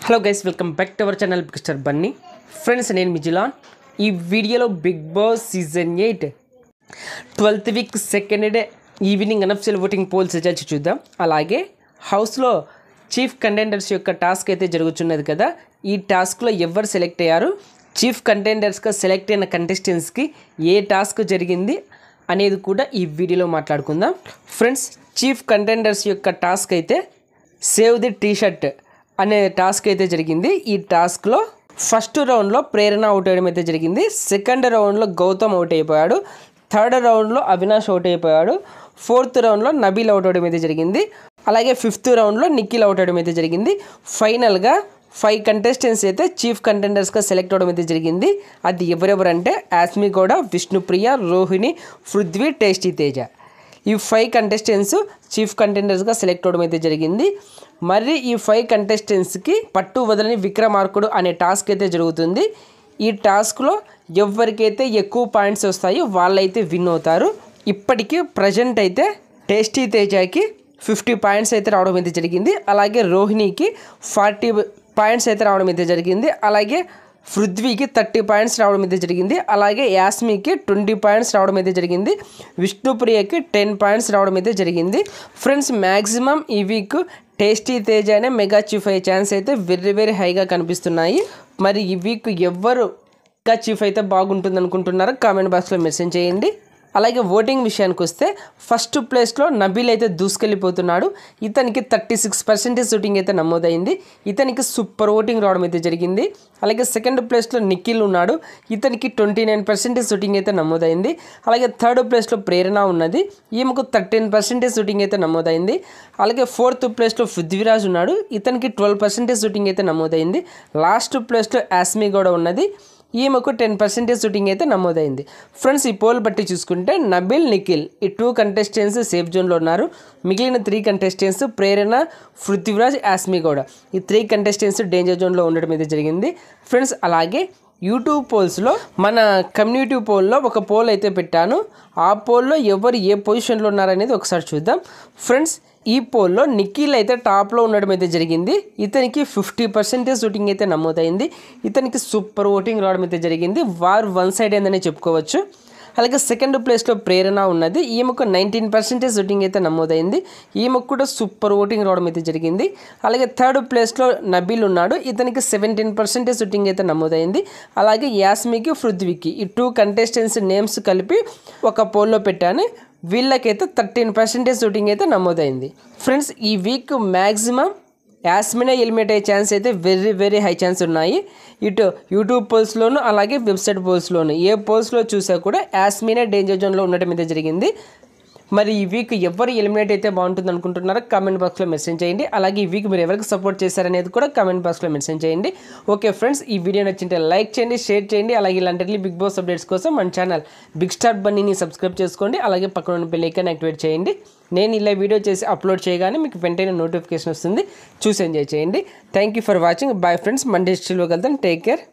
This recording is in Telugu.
Hello guys, welcome back to our channel big star Bunny. Friends, నేను మిజిలాన్. ఈ వీడియోలో Bigg Boss season 8 12th week second day evening unofficial voting polls results చూద్దాం. అలాగే హౌస్లో చీఫ్ కంటెండర్స్ యొక్క టాస్క్ అయితే జరుగుతున్నది కదా, ఈ టాస్క్లో ఎవరు సెలెక్ట్ అయ్యారు, చీఫ్ కంటెండర్స్గా సెలెక్ట్ అయిన కంటెస్టెంట్స్కి ఏ టాస్క్ జరిగింది అనేది కూడా ఈ వీడియోలో మాట్లాడుకుందాం. ఫ్రెండ్స్, చీఫ్ కంటెండర్స్ యొక్క టాస్క్ అయితే సేవ్ ది టీ షర్ట్ అనే టాస్క్ అయితే జరిగింది. ఈ టాస్క్లో ఫస్ట్ రౌండ్లో ప్రేరణ అవుట్ అయ్యడం అయితే జరిగింది. సెకండ్ రౌండ్లో గౌతమ్ అవుట్ అయిపోయాడు. థర్డ్ రౌండ్లో అవినాష్ అవుట్ అయిపోయాడు. ఫోర్త్ రౌండ్లో నబీల్ అవుట్ అవ్వడం అయితే జరిగింది. అలాగే ఫిఫ్త్ రౌండ్లో నిఖిల్ అవుట్ అవ్వడం అయితే జరిగింది. ఫైనల్గా 5 కంటెస్టెంట్స్ అయితే చీఫ్ కంటెండర్స్గా సెలెక్ట్ అవ్వడం అయితే జరిగింది. అది ఎవరెవరంటే యాస్మి గౌడ, విష్ణుప్రియ, రోహిణి, పృథ్వీ, టేస్టీ తేజ. ఈ 5 కంటెస్టెంట్స్ చీఫ్ కంటెండర్స్గా సెలెక్ట్ అవ్వడం అయితే జరిగింది. మరి ఈ 5 కంటెస్టెంట్స్కి పట్టు వదలని విక్రమార్కుడు అనే టాస్క్ అయితే జరుగుతుంది. ఈ టాస్క్లో ఎవరికైతే ఎక్కువ పాయింట్స్ వస్తాయో వాళ్ళైతే విన్ అవుతారు. ఇప్పటికీ ప్రజెంట్ అయితే టేస్టీ తేజకి 50 పాయింట్స్ అయితే రావడం అయితే జరిగింది. అలాగే రోహిణికి 40 పాయింట్స్ అయితే రావడం అయితే జరిగింది. అలాగే పృథ్వీకి 30 పాయింట్స్ రావడం అయితే జరిగింది. అలాగే యాస్మికి 20 పాయింట్స్ రావడం అయితే జరిగింది. విష్ణుప్రియకి 10 పాయింట్స్ రావడం అయితే జరిగింది. ఫ్రెండ్స్, మ్యాక్సిమం ఈ వీక్ టేస్టీ తేజ అనే మెగా చీఫ్ అయ్యే ఛాన్స్ అయితే వెరీ హైగా కనిపిస్తున్నాయి. మరి ఈ వీక్ ఎవరు మెగా చీఫ్ అయితే బాగుంటుంది అనుకుంటున్నారో కామెంట్ బాక్స్లో మెన్షన్ చేయండి. అలాగే ఓటింగ్ విషయానికి వస్తే ఫస్ట్ ప్లేస్లో నబీల్ అయితే దూసుకెళ్ళిపోతున్నాడు. ఇతనికి 36% ఓటింగ్ అయితే నమోదైంది. ఇతనికి సూపర్ ఓటింగ్ రావడం అయితే జరిగింది. అలాగే సెకండ్ ప్లేస్లో నిఖిల్ ఉన్నాడు. ఇతనికి 29% ఓటింగ్ అయితే నమోదైంది. అలాగే థర్డ్ ప్లేస్లో ప్రేరణ ఉన్నది. ఈమెకు 13% ఓటింగ్ అయితే నమోదైంది. అలాగే ఫోర్త్ ప్లేస్లో పృథ్వీరాజ్ ఉన్నాడు. ఇతనికి 12% ఓటింగ్ అయితే నమోదైంది. లాస్ట్ ప్లేస్లో యాస్మి గౌడ ఉన్నది. ఈమెకు 10% ఓటింగ్ అయితే నమోదైంది. ఫ్రెండ్స్, ఈ పోల్ బట్టి చూసుకుంటే నబీల్, నిఖిల్ ఈ 2 కంటెస్టెంట్స్ సేఫ్ జోన్లో ఉన్నారు. మిగిలిన 3 కంటెస్టెంట్స్ ప్రేరణ, పృథ్వీరాజ్, యాస్మి గౌడ ఈ 3 కంటెస్టెంట్స్ డేంజర్ జోన్లో ఉండడం అయితే జరిగింది. ఫ్రెండ్స్, అలాగే యూట్యూబ్ పోల్స్లో మన కమ్యూనిటీ పోల్లో ఒక పోల్ అయితే పెట్టాను. ఆ పోల్లో ఎవరు ఏ పొజిషన్లో ఉన్నారనేది ఒకసారి చూద్దాం. ఫ్రెండ్స్, ఈ పోల్లో నిఖిల్ అయితే టాప్లో ఉండడం అయితే జరిగింది. ఇతనికి 50% ఓటింగ్ అయితే నమోదైంది. ఇతనికి సూపర్ ఓటింగ్ రావడం అయితే జరిగింది. వార్ వన్ సైడ్ అయిందని చెప్పుకోవచ్చు. అలాగే సెకండ్ ప్లేస్లో ప్రేరణ ఉన్నది. ఈమెకు 19% ఓటింగ్ అయితే నమోదైంది. ఈమెకు కూడా సూపర్ ఓటింగ్ రావడం అయితే జరిగింది. అలాగే థర్డ్ ప్లేస్లో నబీల్ ఉన్నాడు. ఇతనికి 17% ఓటింగ్ అయితే నమోదైంది. అలాగే యాస్మికి, పృథ్వీకి ఈ 2 కంటెస్టెంట్స్ నేమ్స్ కలిపి ఒక పోల్లో పెట్టాను. వీళ్ళకైతే 13% ఓటింగ్ అయితే నమోదైంది. ఫ్రెండ్స్, ఈ వీక్ మ్యాక్సిమం యాస్మినే ఎలిమినేట్ అయ్యే ఛాన్స్ అయితే వెరీ హై ఛాన్స్ ఉన్నాయి. ఇటు యూట్యూబ్ పోల్స్లోను అలాగే వెబ్సైట్ పోల్స్లోను ఏ పోల్స్లో చూసా కూడా యాస్మినే డేంజర్ జోన్లో ఉండటం అయితే జరిగింది. మరి ఈ వీక్ ఎవరు ఎలిమినేట్ అయితే బాగుంటుంది అనుకుంటున్నారో కామెంట్ బాక్స్లో మెన్షన్ చేయండి. అలాగే ఈ వీక్ మీరు ఎవరికి సపోర్ట్ చేశారనేది కూడా కామెంట్ బాక్స్లో మెన్షన్ చేయండి. ఓకే ఫ్రెండ్స్, ఈ వీడియో నచ్చింటే లైక్ చేయండి, షేర్ చేయండి. అలాగే ఇలాంటి బిగ్ బాస్ అప్డేట్స్ కోసం మన ఛానల్ బిగ్ స్టార్ బన్నీని సబ్స్క్రైబ్ చేసుకోండి. అలాగే పక్కన ఉన్న బెల్ ఐకాన్ యాక్టివేట్ చేయండి. నేను ఇలా వీడియో చేసి అప్లోడ్ చేయగానే మీకు వెంటనే నోటిఫికేషన్ వస్తుంది. చూసి ఎంజాయ్ చేయండి. Thank you for watching. Bye friends, Monday స్టిల్లో కలుద్దాం. Take care.